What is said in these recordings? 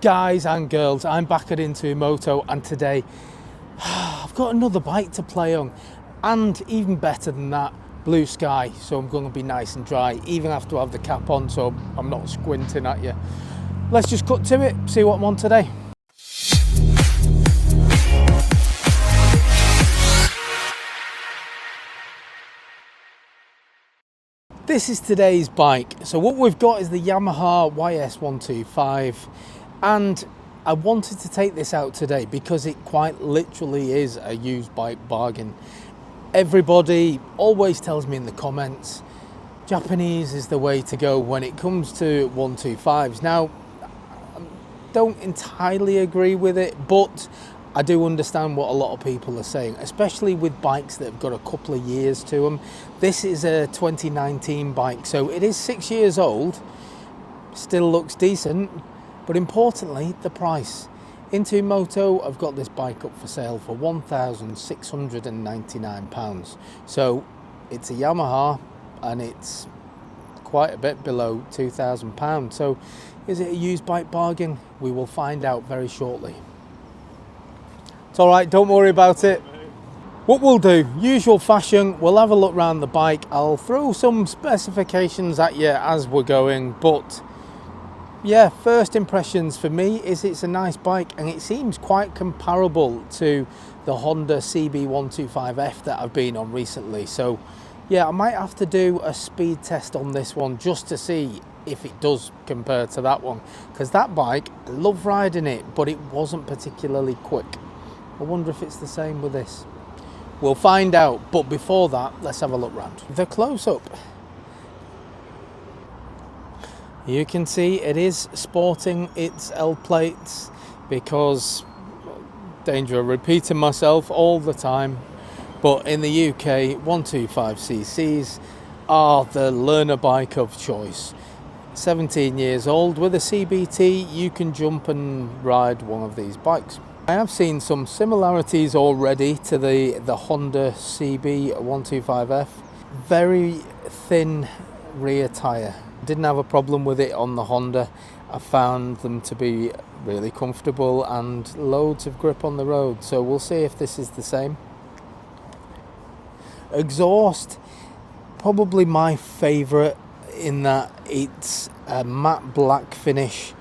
Guys and girls, I'm back at Into Moto, and today I've got another bike to play on, and even better than that, blue sky. So I'm going to be nice and dry, even have to have the cap on so I'm not squinting at you. Let's just cut to it, see what I'm on today. This is today's bike. So what we've got is the Yamaha YS125, and I wanted to take this out today because it quite literally is a used bike bargain. Everybody always tells me in the comments, Japanese is the way to go when it comes to 125s. Now, I don't entirely agree with it, but I do understand what a lot of people are saying, especially with bikes that have got a couple of years to them. This is a 2019 bike, so it is 6 years old, still looks decent, but importantly, the price. Into Moto, I've got this bike up for sale for £1,699. So it's a Yamaha and it's quite a bit below £2,000. So is it a used bike bargain? We will find out very shortly. It's all right, don't worry about it. What we'll do, usual fashion, we'll have a look around the bike. I'll throw some specifications at you as we're going, but yeah, first impressions for me is it's a nice bike, and it seems quite comparable to the Honda CB125F that I've been on recently. So yeah, I might have to do a speed test on this one just to see if it does compare to that one, because that bike, I love riding it, but it wasn't particularly quick. I wonder if it's the same with this. We'll find out, but before that, let's have a look round. The close-up. You can see it is sporting its L plates because, danger of repeating myself all the time, but in the UK, 125cc's are the learner bike of choice. 17 years old with a CBT, you can jump and ride one of these bikes. I have seen some similarities already to the Honda CB125F. Very thin rear tyre. Didn't have a problem with it on the Honda. I found them to be really comfortable and loads of grip on the road. So we'll see if this is the same. Exhaust, probably my favourite in that it's a matte black finish.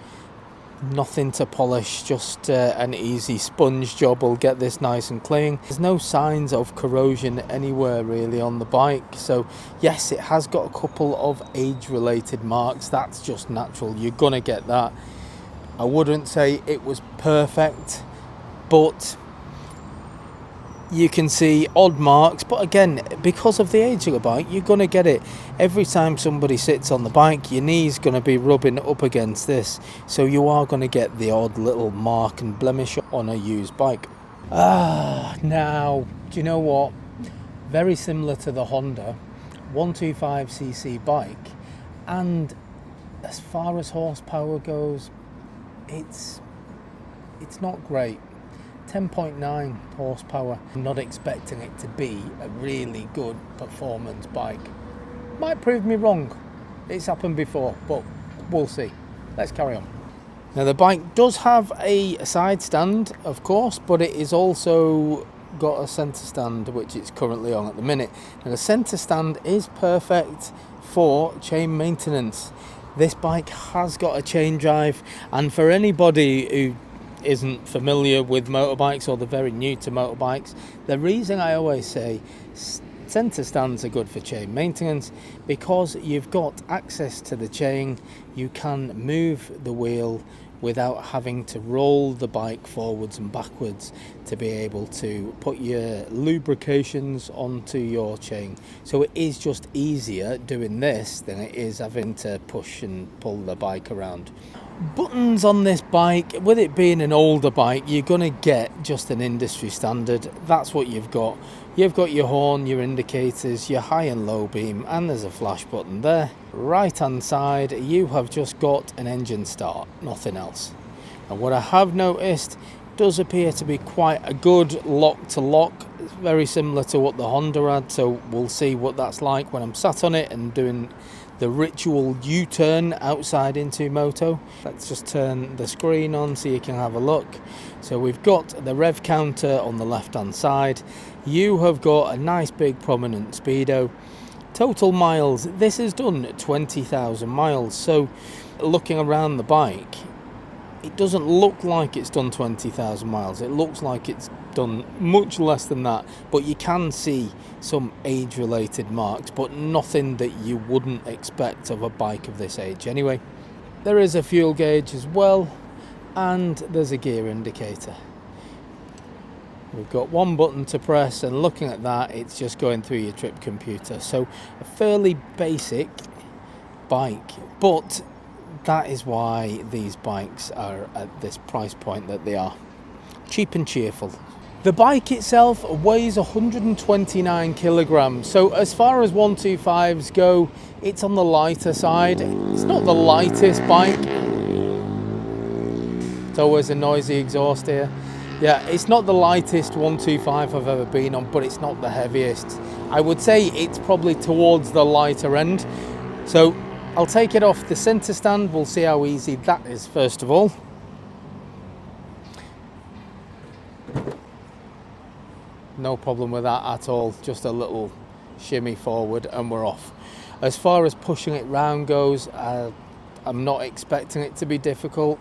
Nothing to polish, just an easy sponge job will get this nice and clean. There's no signs of corrosion anywhere really on the bike. So yes, it has got a couple of age related marks. That's just natural, you're gonna get that. I wouldn't say it was perfect, but you can see odd marks, but again, because of the age of the bike, you're going to get it. Every time somebody sits on the bike, your knee's going to be rubbing up against this, so you are going to get the odd little mark and blemish on a used bike. Now, do you know what? Very similar to the Honda 125cc bike, and as far as horsepower goes, it's not great. 10.9 horsepower. I'm not expecting it to be a really good performance bike. Might prove me wrong. It's happened before, but we'll see. Let's carry on. Now the bike does have a side stand, of course, but it is also got a centre stand, which it's currently on at the minute. Now the centre stand is perfect for chain maintenance. This bike has got a chain drive, and for anybody who isn't familiar with motorbikes or they're very new to motorbikes, the reason I always say centre stands are good for chain maintenance, because you've got access to the chain, you can move the wheel without having to roll the bike forwards and backwards to be able to put your lubrications onto your chain. So it is just easier doing this than it is having to push and pull the bike around. Buttons on this bike, with it being an older bike, you're going to get just an industry standard. That's what you've got. You've got your horn, your indicators, your high and low beam, and there's a flash button there. Right hand side, you have just got an engine start, nothing else. And what I have noticed does appear to be quite a good lock to lock. It's very similar to what the Honda had, so we'll see what that's like when I'm sat on it and doing the ritual U-turn outside into moto. Let's just turn the screen on so you can have a look. So we've got the rev counter on the left hand side. You have got a nice big prominent speedo. Total miles, this has done 20,000 miles. So looking around the bike, it doesn't look like it's done 20,000 miles. It looks like it's done much less than that, but you can see some age related marks, but nothing that you wouldn't expect of a bike of this age anyway. There is a fuel gauge as well, and there's a gear indicator. We've got one button to press, and looking at that, it's just going through your trip computer. So a fairly basic bike, but that is why these bikes are at this price point that they are. Cheap and cheerful. The bike itself weighs 129 kilograms. So as far as 125s go, it's on the lighter side. It's not the lightest bike. It's always a noisy exhaust here. Yeah, it's not the lightest 125 I've ever been on, but it's not the heaviest. I would say it's probably towards the lighter end. So I'll take it off the centre stand. We'll see how easy that is first of all. No problem with that at all. Just a little shimmy forward and we're off. As far as pushing it round goes, I'm not expecting it to be difficult,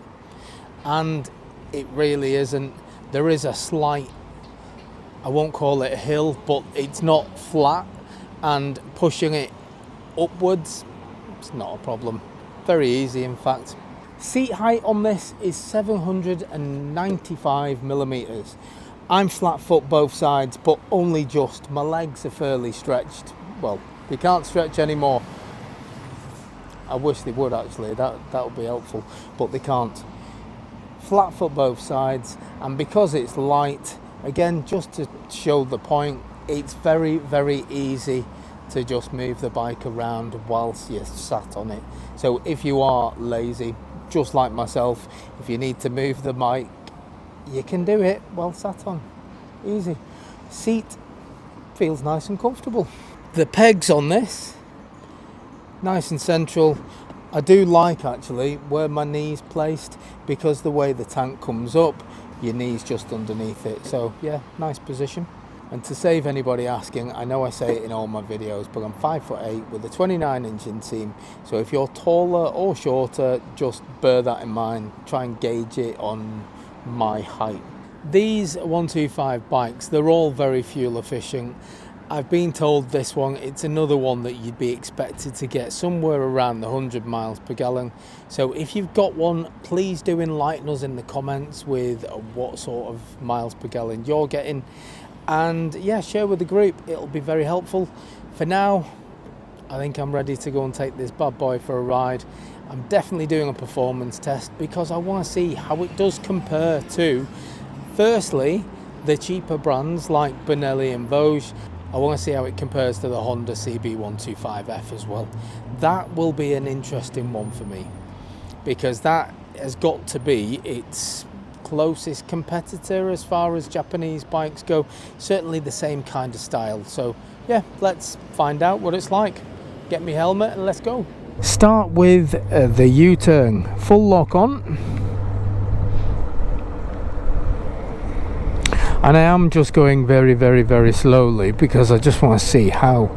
and it really isn't. There is a slight, I won't call it a hill, but it's not flat, and pushing it upwards, it's not a problem. Very easy, in fact. Seat height on this is 795 millimeters. I'm flat foot both sides, but only just. My legs are fairly stretched. Well, they can't stretch anymore. I wish they would actually, that would be helpful, but they can't. Flat foot both sides, and because it's light, again, just to show the point, it's very, very easy to just move the bike around whilst you're sat on it. So if you are lazy, just like myself, if you need to move the bike, you can do it while sat on. Easy. Seat feels nice and comfortable. The pegs on this, nice and central. I do like actually where my knees placed, because the way the tank comes up, your knees just underneath it. So yeah, nice position. And to save anybody asking, I know I say it in all my videos, but I'm 5'8" with a 29-inch inseam. So if you're taller or shorter, just bear that in mind. Try and gauge it on my height. These 125 bikes, they're all very fuel efficient. I've been told this one, it's another one that you'd be expected to get somewhere around the 100 miles per gallon. So if you've got one, please do enlighten us in the comments with what sort of miles per gallon you're getting. And yeah, share with the group, it'll be very helpful. For now, I think I'm ready to go and take this bad boy for a ride. I'm definitely doing a performance test because I want to see how it does compare to, firstly, the cheaper brands like Benelli and Vosges. I want to see how it compares to the Honda CB125F as well. That will be an interesting one for me, because that has got to be its closest competitor as far as Japanese bikes go. Certainly the same kind of style. So yeah, let's find out what it's like. Get me helmet and let's go. Start with the U-turn. Full lock on. And I am just going very, very, very slowly because I just want to see how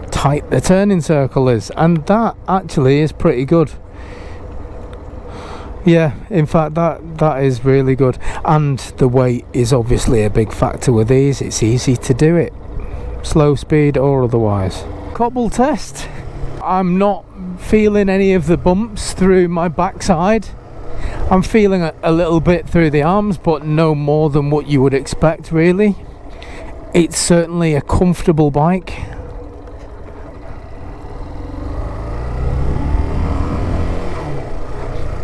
tight the turning circle is. And that actually is pretty good. Yeah, in fact, that is really good. And the weight is obviously a big factor with these. It's easy to do it, slow speed or otherwise. Cobble test. I'm not feeling any of the bumps through my backside. I'm feeling a little bit through the arms, but no more than what you would expect really. It's certainly a comfortable bike.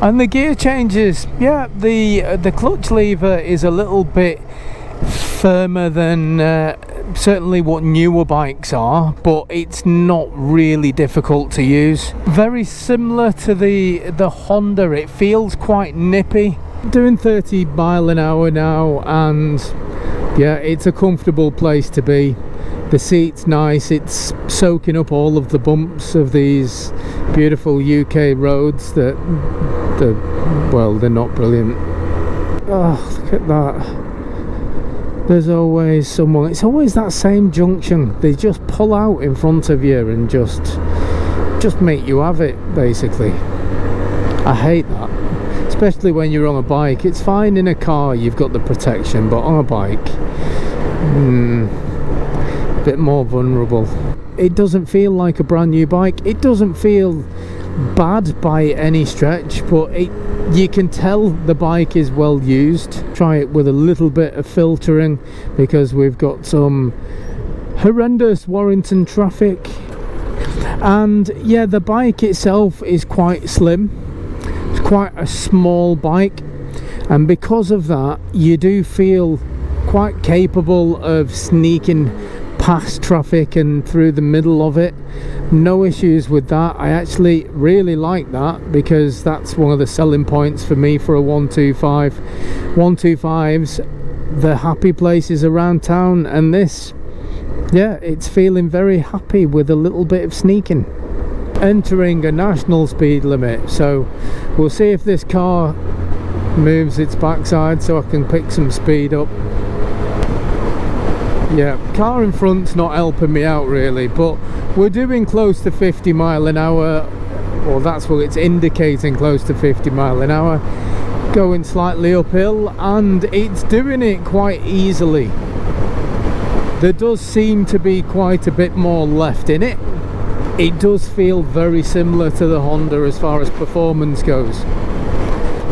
And the gear changes, yeah, the clutch lever is a little bit firmer than certainly what newer bikes are, but it's not really difficult to use. Very similar to the Honda, it feels quite nippy. Doing 30 miles an hour now, and yeah, it's a comfortable place to be. The seat's nice, it's soaking up all of the bumps of these beautiful UK roads that, well, they're not brilliant. Oh, look at that. There's always someone, it's always that same junction. They just pull out in front of you and just make you have it, basically. I hate that, especially when you're on a bike. It's fine in a car, you've got the protection, but on a bike, a bit more vulnerable. It doesn't feel like a brand new bike. It doesn't feel bad by any stretch, but you can tell the bike is well used. Try it with a little bit of filtering because we've got some horrendous Warrington traffic. And yeah, the bike itself is quite slim. It's quite a small bike, and because of that you do feel quite capable of sneaking past traffic and through the middle of it. No issues with that. I actually really like that because that's one of the selling points for me for a 125. 125s, the happy places around town, and this, yeah, it's feeling very happy with a little bit of sneaking. Entering a national speed limit, so we'll see if this car moves its backside so I can pick some speed up. Yeah, car in front's not helping me out really, but we're doing close to 50 mile an hour, or that's what it's indicating, close to 50 mile an hour, going slightly uphill, and it's doing it quite easily. There does seem to be quite a bit more left in it. It does feel very similar to the Honda as far as performance goes.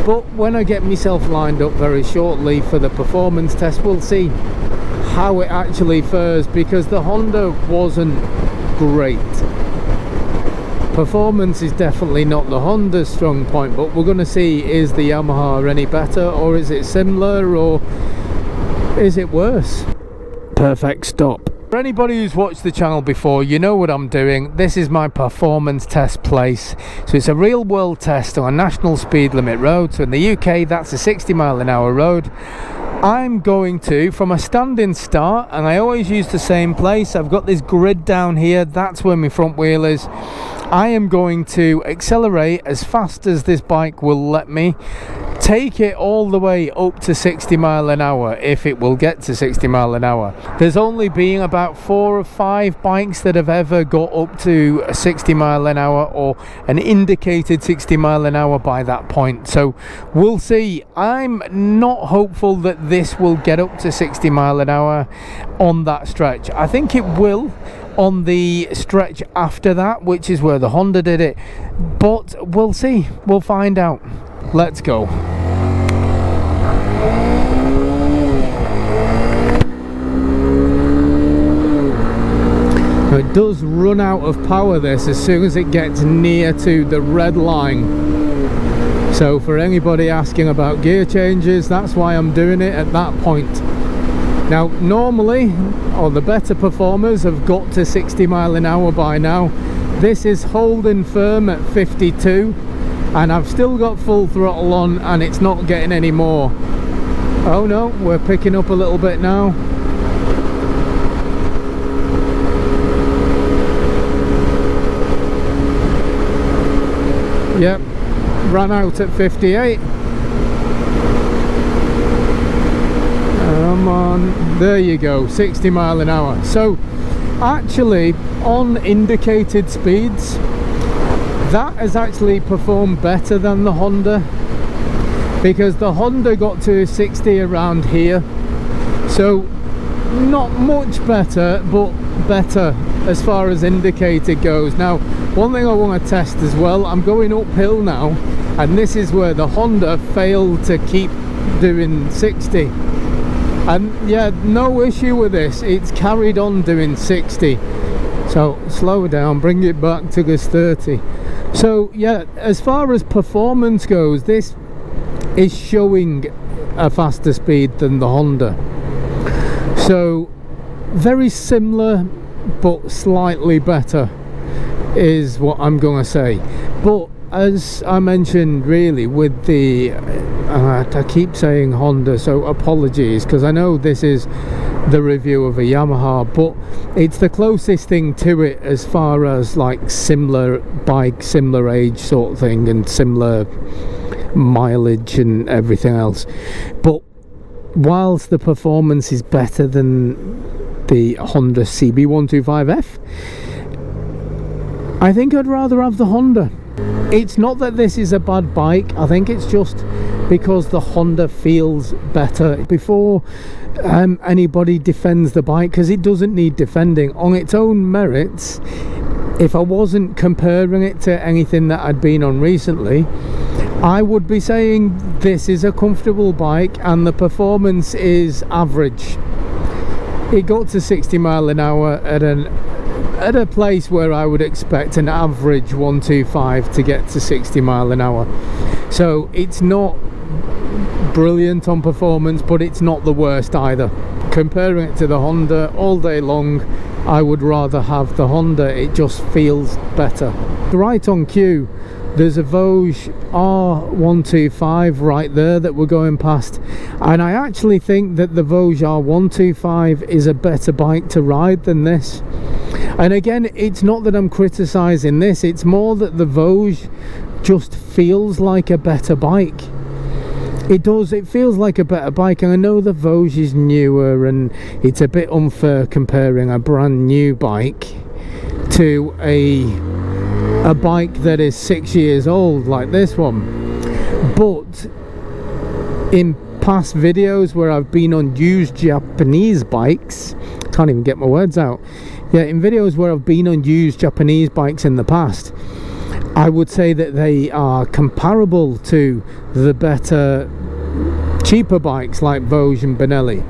But when I get myself lined up very shortly for the performance test, we'll see how it actually fares, because the Honda wasn't great. Performance is definitely not the Honda's strong point, but we're going to see, is the Yamaha any better, or is it similar, or is it worse? Perfect stop. For anybody who's watched the channel before, you know what I'm doing. This is my performance test place. So it's a real world test on a national speed limit road. So in the UK, that's a 60 mile an hour road. I'm going to, from a standing start, and I always use the same place. I've got this grid down here, that's where my front wheel is. I am going to accelerate as fast as this bike will let me, take it all the way up to 60 mile an hour, if it will get to 60 mile an hour. There's only been about 4 or 5 bikes that have ever got up to a 60 mile an hour, or an indicated 60 mile an hour by that point. So we'll see. I'm not hopeful that this will get up to 60 mile an hour on that stretch. I think it will on the stretch after that, which is where the Honda did it, but we'll see. We'll find out. Let's go. It does run out of power, this, as soon as it gets near to the red line. So for anybody asking about gear changes, that's why I'm doing it at that point. Now normally, or the better performers have got to 60 mile an hour by now. This is holding firm at 52, and I've still got full throttle on, and it's not getting any more. Oh no, we're picking up a little bit now. Yep, ran out at 58. Come on, there you go, 60 mile an hour. So actually on indicated speeds, that has actually performed better than the Honda, because the Honda got to 60 around here. So not much better, but better as far as indicated goes. Now one thing I want to test as well, I'm going uphill now, and this is where the Honda failed to keep doing 60. And yeah, no issue with this, it's carried on doing 60. So slow down, bring it back to this 30. So yeah, as far as performance goes, this is showing a faster speed than the Honda. So very similar but slightly better is what I'm gonna say. But as I mentioned, really, with the I keep saying Honda, so apologies, because I know this is the review of a Yamaha, but it's the closest thing to it as far as like similar bike, similar age sort of thing, and similar mileage and everything else. But whilst the performance is better than the Honda CB125F, I think I'd rather have the Honda. It's not that this is a bad bike, I think it's just because the Honda feels better. Before anybody defends the bike, because it doesn't need defending on its own merits, if I wasn't comparing it to anything that I'd been on recently, I would be saying this is a comfortable bike and the performance is average. It got to 60 mile an hour at a place where I would expect an average 125 to get to 60 mile an hour. So it's not brilliant on performance, but it's not the worst either. Comparing it to the Honda all day long, I would rather have the Honda. It just feels better. Right on cue, there's a Vosges R125 right there that we're going past, and I actually think that the Vosges R125 is a better bike to ride than this. And again, it's not that I'm criticizing this, it's more that the Vosges just feels like a better bike. It does, it feels like a better bike, and I know the Vosges is newer and it's a bit unfair comparing a brand new bike to a bike that is 6 years old like this one. But in past videos where I've been on used Japanese bikes, can't even get my words out, yeah, in videos where I've been on used Japanese bikes in the past, I would say that they are comparable to the better, cheaper bikes like Vosges and Benelli.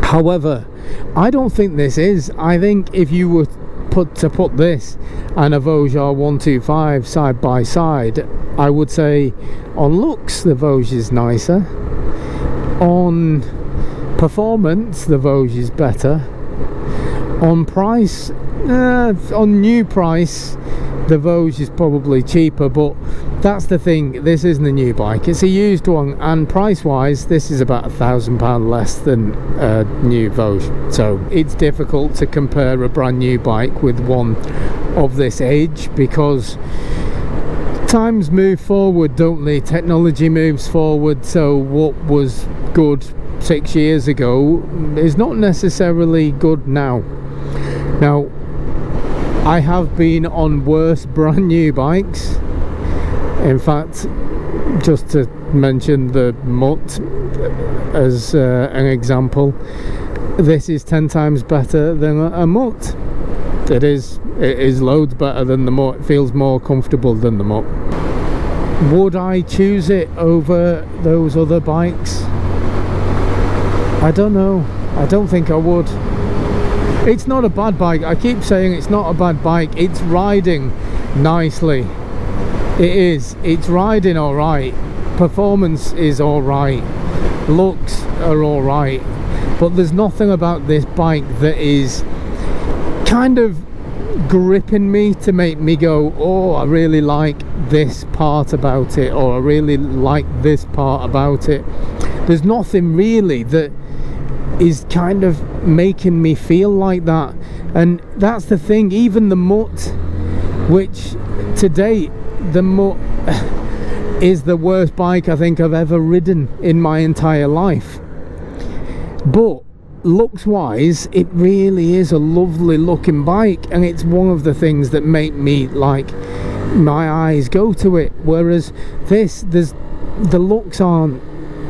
However, I don't think this is. I think if you were to put this and a Vosges R125 side by side, I would say on looks the Vosges is nicer, on performance the Vosges is better, on price, on new price the Vosges is probably cheaper. But that's the thing, this isn't a new bike, it's a used one, and price wise this is about £1,000 less than a new Vosges. So it's difficult to compare a brand new bike with one of this age, because times move forward, don't they? Technology moves forward, so what was good 6 years ago is not necessarily good now. Now, I have been on worse brand new bikes. In fact, just to mention the Mutt as an example, this is 10 times better than a Mutt. It is loads better than the Mutt. It feels more comfortable than the Mutt. Would I choose it over those other bikes? I don't know. I don't think I would. It's not a bad bike. I keep saying it's not a bad bike. It's riding nicely. It is. It's riding alright. Performance is alright. Looks are alright. But there's nothing about this bike that is kind of gripping me to make me go, oh, I really like this part about it, or I really like this part about it. There's nothing really that is kind of making me feel like that. And that's the thing, even the Mutt, which to date the Mutt is the worst bike I think I've ever ridden in my entire life, but looks wise it really is a lovely looking bike, and it's one of the things that make me like my eyes go to it. Whereas this, the looks aren't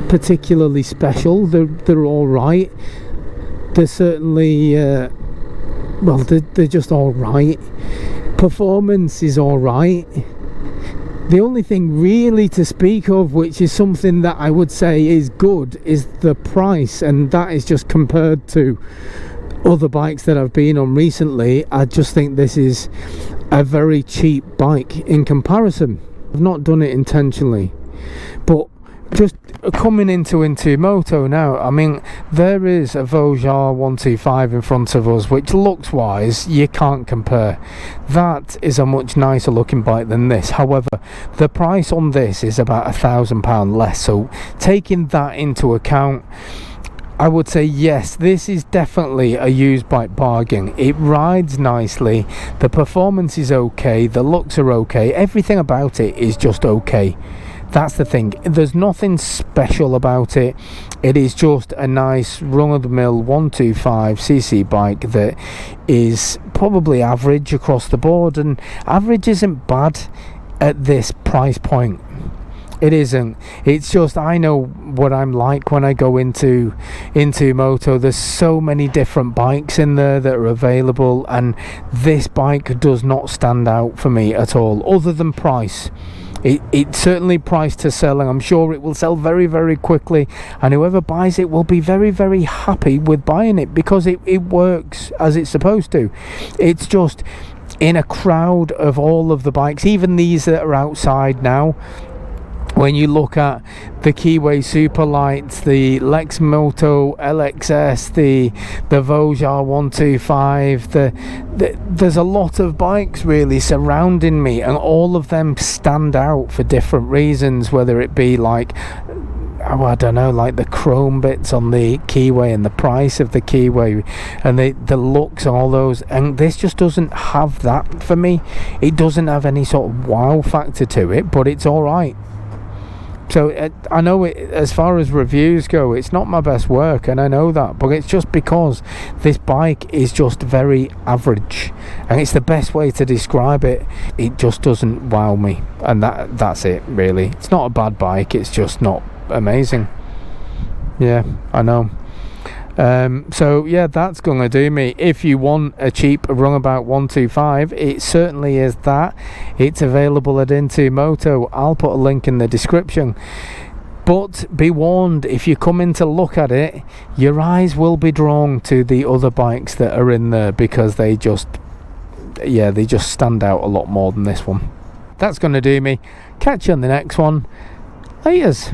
particularly special. They're all right. They're certainly well, they're just all right. Performance is all right. The only thing really to speak of, which is something that I would say is good, is the price, and that is just compared to other bikes that I've been on recently. I just think this is a very cheap bike in comparison. I've not done it intentionally, but just coming into moto now, I mean, there is a Vosges R125 in front of us, which looks wise you can't compare. That is a much nicer looking bike than this. However, the price on this is about £1,000 less, so taking that into account, I would say yes, this is definitely a used bike bargain. It rides nicely, the performance is okay, the looks are okay, everything about it is just okay. That's the thing, there's nothing special about it. It is just a nice run-of-the-mill 125cc bike that is probably average across the board, and average isn't bad at this price point. It isn't. It's just, I know what I'm like when I go into moto. There's so many different bikes in there that are available, and this bike does not stand out for me at all, other than price. It's certainly priced to sell, and I'm sure it will sell very, very quickly, and whoever buys it will be very, very happy with buying it, because it works as it's supposed to. It's just, in a crowd of all of the bikes, even these that are outside now, when you look at the Keyway Superlights, the Lex Moto LXS, the Vosges R125, there's a lot of bikes really surrounding me, and all of them stand out for different reasons, whether it be like, oh, I don't know, like the chrome bits on the Keyway and the price of the Keyway and the looks and all those, and this just doesn't have that for me. It doesn't have any sort of wow factor to it, but it's alright. So I know as far as reviews go, it's not my best work, and I know that, but it's just because this bike is just very average, and it's the best way to describe it. It just doesn't wow me, and that's it really. It's not a bad bike, it's just not amazing. Yeah, I know. So yeah, that's gonna do me. If you want a cheap runabout 125, it certainly is that. It's available at Into Moto. I'll put a link in the description. But be warned, if you come in to look at it, your eyes will be drawn to the other bikes that are in there, because they just stand out a lot more than this one. That's gonna do me. Catch you on the next one. Laters.